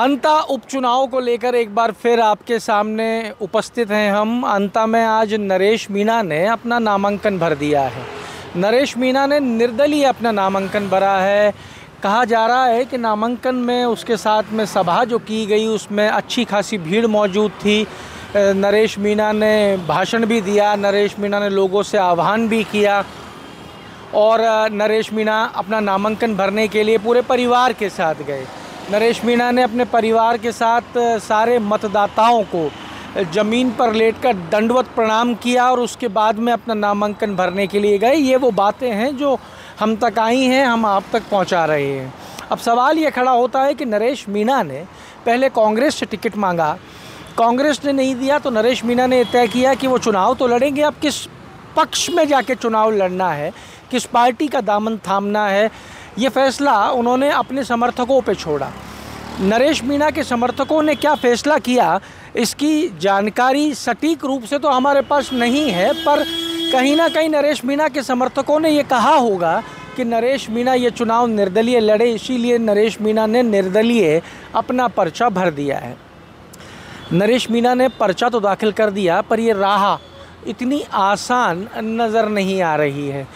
अंता उपचुनाव को लेकर एक बार फिर आपके सामने उपस्थित हैं हम। अंता में आज नरेश मीणा ने अपना नामांकन भर दिया है। नरेश मीणा ने निर्दलीय अपना नामांकन भरा है। कहा जा रहा है कि नामांकन में उसके साथ में सभा जो की गई उसमें अच्छी खासी भीड़ मौजूद थी। नरेश मीणा ने भाषण भी दिया, नरेश मीणा ने लोगों से आह्वान भी किया और नरेश मीणा अपना नामांकन भरने के लिए पूरे परिवार के साथ गए। नरेश मीणा ने अपने परिवार के साथ सारे मतदाताओं को ज़मीन पर लेटकर दंडवत प्रणाम किया और उसके बाद में अपना नामांकन भरने के लिए गए। ये वो बातें हैं जो हम तक आई हैं, हम आप तक पहुंचा रहे हैं। अब सवाल ये खड़ा होता है कि नरेश मीणा ने पहले कांग्रेस से टिकट मांगा, कांग्रेस ने नहीं दिया तो नरेश मीणा ने तय किया कि वो चुनाव तो लड़ेंगे। अब किस पक्ष में जाके चुनाव लड़ना है, किस पार्टी का दामन थामना है, ये फैसला उन्होंने अपने समर्थकों पे छोड़ा। नरेश मीणा के समर्थकों ने क्या फैसला किया इसकी जानकारी सटीक रूप से तो हमारे पास नहीं है, पर कहीं ना कहीं नरेश मीणा के समर्थकों ने ये कहा होगा कि नरेश मीणा ये चुनाव निर्दलीय लड़े, इसीलिए नरेश मीणा ने निर्दलीय अपना पर्चा भर दिया है। नरेश मीणा ने पर्चा तो दाखिल कर दिया, पर ये राह इतनी आसान नज़र नहीं आ रही है।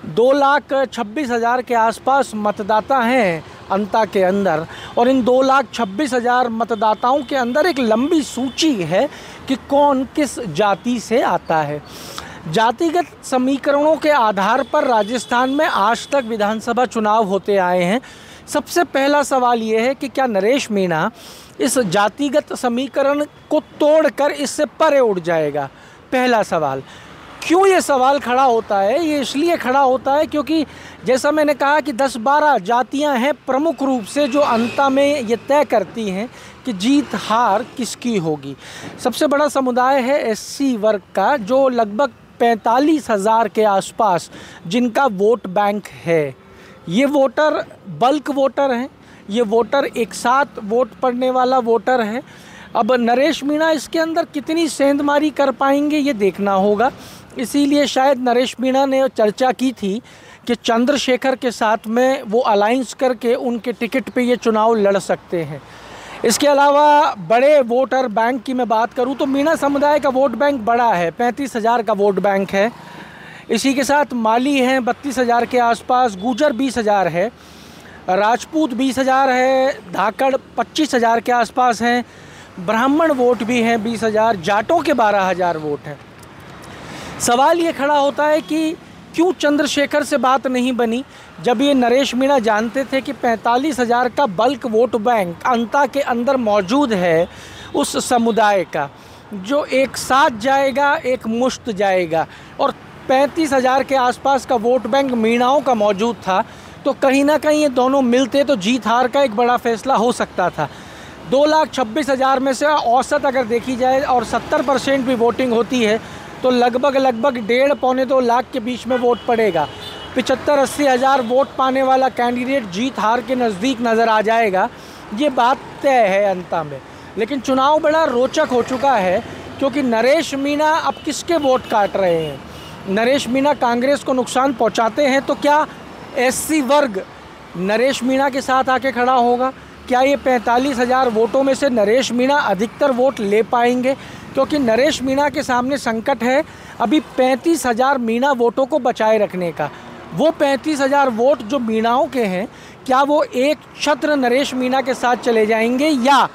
2,26,000 के आसपास मतदाता हैं अंता के अंदर और इन 2,26,000 मतदाताओं के अंदर एक लंबी सूची है कि कौन किस जाति से आता है। जातिगत समीकरणों के आधार पर राजस्थान में आज तक विधानसभा चुनाव होते आए हैं। सबसे पहला सवाल ये है कि क्या नरेश मीणा इस जातिगत समीकरण को तोड़कर इससे परे उठ जाएगा। पहला सवाल। क्यों ये सवाल खड़ा होता है? ये इसलिए खड़ा होता है क्योंकि जैसा मैंने कहा कि 10-12 जातियां हैं प्रमुख रूप से जो अंता में ये तय करती हैं कि जीत हार किसकी होगी। सबसे बड़ा समुदाय है एससी वर्ग का, जो लगभग 45,000 के आसपास जिनका वोट बैंक है। ये वोटर बल्क वोटर हैं, ये वोटर एक साथ वोट पड़ने वाला वोटर है। अब नरेश मीणा इसके अंदर कितनी सेंधमारी कर पाएंगे ये देखना होगा। इसीलिए शायद नरेश मीणा ने चर्चा की थी कि चंद्रशेखर के साथ में वो अलायंस करके उनके टिकट पे ये चुनाव लड़ सकते हैं। इसके अलावा बड़े वोटर बैंक की मैं बात करूं तो मीणा समुदाय का वोट बैंक बड़ा है, 35,000 का वोट बैंक है। इसी के साथ माली हैं 32,000 के आसपास, गुजर 20,000 है, राजपूत 20,000 है, धाकड़ 25,000 के आसपास हैं, ब्राह्मण वोट भी हैं 20,000, जाटों के 12,000 वोट हैं। सवाल ये खड़ा होता है कि क्यों चंद्रशेखर से बात नहीं बनी, जब ये नरेश मीणा जानते थे कि 45,000 का बल्क वोट बैंक अंता के अंदर मौजूद है उस समुदाय का, जो एक साथ जाएगा, एक मुश्त जाएगा, और 35,000 के आसपास का वोट बैंक मीणाओं का मौजूद था। तो कहीं ना कहीं ये दोनों मिलते तो जीत हार का एक बड़ा फैसला हो सकता था। 2,26,000 में से औसत अगर देखी जाए और 70% भी वोटिंग होती है तो लगभग 1.5-2 लाख के बीच में वोट पड़ेगा। 75-80 हज़ार वोट पाने वाला कैंडिडेट जीत हार के नज़दीक नज़र आ जाएगा। ये बात तय है अंता में। लेकिन चुनाव बड़ा रोचक हो चुका है क्योंकि नरेश मीणा अब किसके वोट काट रहे हैं। नरेश मीणा कांग्रेस को नुकसान पहुंचाते हैं तो क्या एससी वर्ग नरेश मीणा के साथ आके खड़ा होगा? क्या ये 45,000 वोटों में से नरेश मीणा अधिकतर वोट ले पाएंगे? क्योंकि नरेश मीणा के सामने संकट है अभी 35,000 मीणा वोटों को बचाए रखने का। वो 35,000 वोट जो मीणाओं के हैं, क्या वो एक छत्र नरेश मीणा के साथ चले जाएंगे या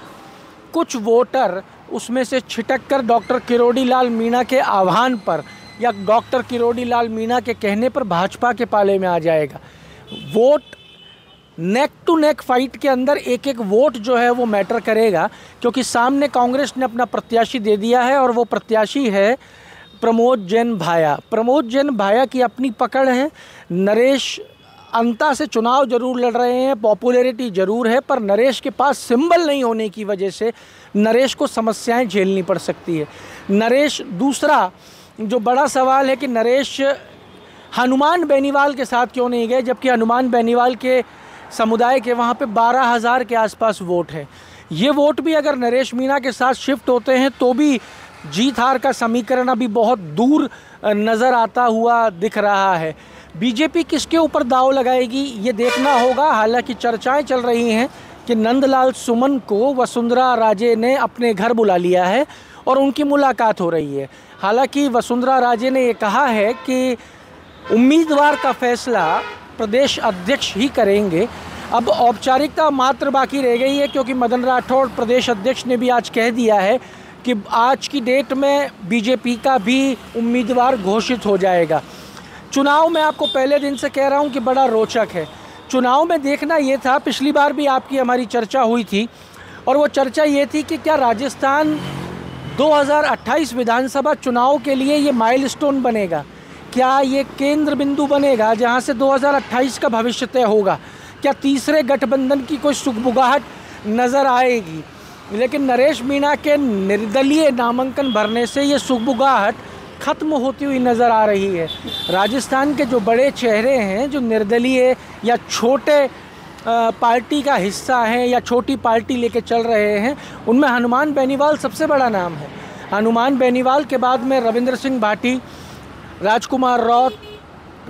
कुछ वोटर उसमें से छिटक कर डॉक्टर किरोड़ी लाल मीणा के आह्वान पर या डॉक्टर किरोड़ी लाल मीणा के कहने पर भाजपा के पाले में आ जाएगा। Vote neck to neck fight के अंदर एक एक वोट जो है वो मैटर करेगा, क्योंकि सामने कांग्रेस ने अपना प्रत्याशी दे दिया है और वो प्रत्याशी है प्रमोद जैन भाया। प्रमोद जैन भाया की अपनी पकड़ है। नरेश अंता से चुनाव जरूर लड़ रहे हैं, पॉपुलैरिटी जरूर है, पर नरेश के पास सिंबल नहीं होने की वजह से नरेश को समस्याएं झेलनी पड़ सकती है। नरेश, दूसरा जो बड़ा सवाल है कि नरेश हनुमान बेनीवाल के साथ क्यों नहीं गए, जबकि हनुमान बेनीवाल के समुदाय के वहाँ पे 12,000 के आसपास वोट है। ये वोट भी अगर नरेश मीणा के साथ शिफ्ट होते हैं तो भी जीत हार का समीकरण अभी बहुत दूर नज़र आता हुआ दिख रहा है। बीजेपी किसके ऊपर दाव लगाएगी ये देखना होगा। हालांकि चर्चाएं चल रही हैं कि नंदलाल सुमन को वसुंधरा राजे ने अपने घर बुला लिया है और उनकी मुलाकात हो रही है। हालांकि वसुंधरा राजे ने ये कहा है कि उम्मीदवार का फैसला प्रदेश अध्यक्ष ही करेंगे। अब औपचारिकता मात्र बाकी रह गई है, क्योंकि मदन राठौड़ प्रदेश अध्यक्ष ने भी आज कह दिया है कि आज की डेट में बीजेपी का भी उम्मीदवार घोषित हो जाएगा। चुनाव में आपको पहले दिन से कह रहा हूं कि बड़ा रोचक है। चुनाव में देखना ये था, पिछली बार भी आपकी हमारी चर्चा हुई थी, और वो चर्चा ये थी कि क्या राजस्थान 2028 विधानसभा चुनाव के लिए ये माइलस्टोन बनेगा, क्या ये केंद्र बिंदु बनेगा जहां से 2028 का भविष्य तय होगा, क्या तीसरे गठबंधन की कोई सुगबुगाहट नज़र आएगी। लेकिन नरेश मीणा के निर्दलीय नामांकन भरने से ये सुगबुगाहट ख़त्म होती हुई नज़र आ रही है। राजस्थान के जो बड़े चेहरे हैं, जो निर्दलीय या छोटे पार्टी का हिस्सा हैं या छोटी पार्टी लेके चल रहे हैं, उनमें हनुमान बेनीवाल सबसे बड़ा नाम है। हनुमान बेनीवाल के बाद में रविंद्र सिंह भाटी, राजकुमार रौत,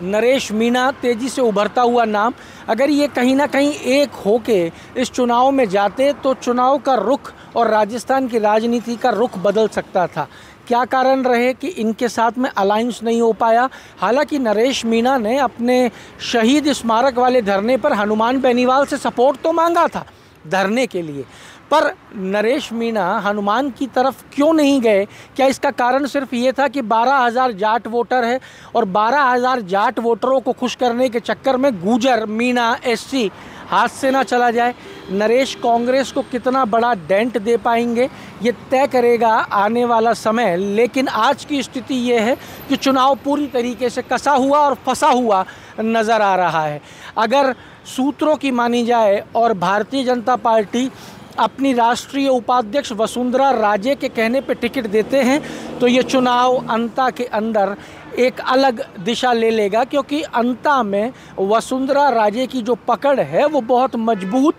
नरेश मीणा तेज़ी से उभरता हुआ नाम। अगर ये कहीं ना कहीं एक होके इस चुनाव में जाते तो चुनाव का रुख और राजस्थान की राजनीति का रुख बदल सकता था। क्या कारण रहे कि इनके साथ में अलायंस नहीं हो पाया। हालांकि नरेश मीणा ने अपने शहीद स्मारक वाले धरने पर हनुमान बेनीवाल से सपोर्ट तो मांगा था धरने के लिए, पर नरेश मीणा हनुमान की तरफ क्यों नहीं गए? क्या इसका कारण सिर्फ ये था कि 12,000 जाट वोटर है और 12,000 जाट वोटरों को खुश करने के चक्कर में गुजर, मीणा, एससी हाथ से ना चला जाए? नरेश कांग्रेस को कितना बड़ा डेंट दे पाएंगे ये तय करेगा आने वाला समय। लेकिन आज की स्थिति ये है कि चुनाव पूरी तरीके से कसा हुआ और फंसा हुआ नज़र आ रहा है। अगर सूत्रों की मानी जाए और भारतीय जनता पार्टी अपनी राष्ट्रीय उपाध्यक्ष वसुंधरा राजे के कहने पे टिकट देते हैं तो ये चुनाव अंता के अंदर एक अलग दिशा ले लेगा, क्योंकि अंता में वसुंधरा राजे की जो पकड़ है वो बहुत मजबूत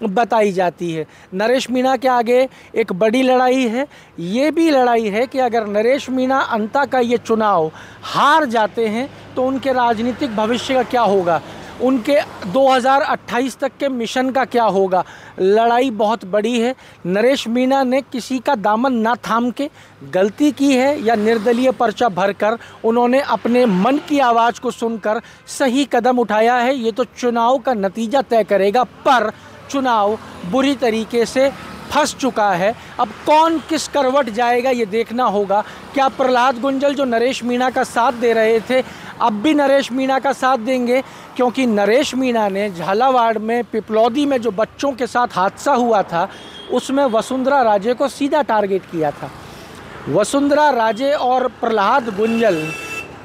बताई जाती है। नरेश मीणा के आगे एक बड़ी लड़ाई है। ये भी लड़ाई है कि अगर नरेश मीणा अंता का ये चुनाव हार जाते हैं तो उनके राजनीतिक भविष्य का क्या होगा, उनके 2028 तक के मिशन का क्या होगा। लड़ाई बहुत बड़ी है। नरेश मीणा ने किसी का दामन ना थाम के गलती की है या निर्दलीय पर्चा भरकर उन्होंने अपने मन की आवाज़ को सुनकर सही कदम उठाया है, ये तो चुनाव का नतीजा तय करेगा। पर चुनाव बुरी तरीके से फंस चुका है। अब कौन किस करवट जाएगा ये देखना होगा। क्या प्रहलाद गुंजल जो नरेश मीणा का साथ दे रहे थे अब भी नरेश मीणा का साथ देंगे? क्योंकि नरेश मीणा ने झालावाड़ में, पिपलौदी में जो बच्चों के साथ हादसा हुआ था उसमें वसुंधरा राजे को सीधा टारगेट किया था। वसुंधरा राजे और प्रहलाद गुंजल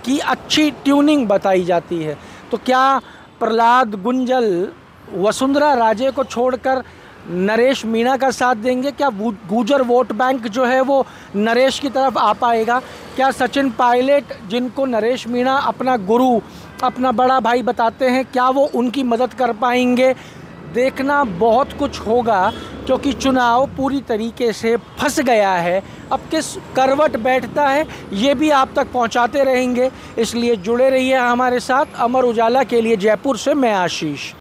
की अच्छी ट्यूनिंग बताई जाती है, तो क्या प्रहलाद गुंजल वसुंधरा राजे को छोड़कर नरेश मीणा का साथ देंगे? क्या गुजर वोट बैंक जो है वो नरेश की तरफ आ पाएगा? क्या सचिन पायलट, जिनको नरेश मीणा अपना गुरु, अपना बड़ा भाई बताते हैं, क्या वो उनकी मदद कर पाएंगे? देखना बहुत कुछ होगा, क्योंकि चुनाव पूरी तरीके से फंस गया है। अब किस करवट बैठता है ये भी आप तक पहुंचाते रहेंगे, इसलिए जुड़े रहिए हमारे साथ। अमर उजाला के लिए जयपुर से मैं आशीष।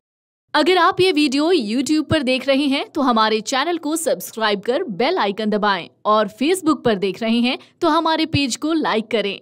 अगर आप ये वीडियो YouTube पर देख रहे हैं तो हमारे चैनल को सब्सक्राइब कर बेल आइकन दबाएं, और Facebook पर देख रहे हैं तो हमारे पेज को लाइक करें।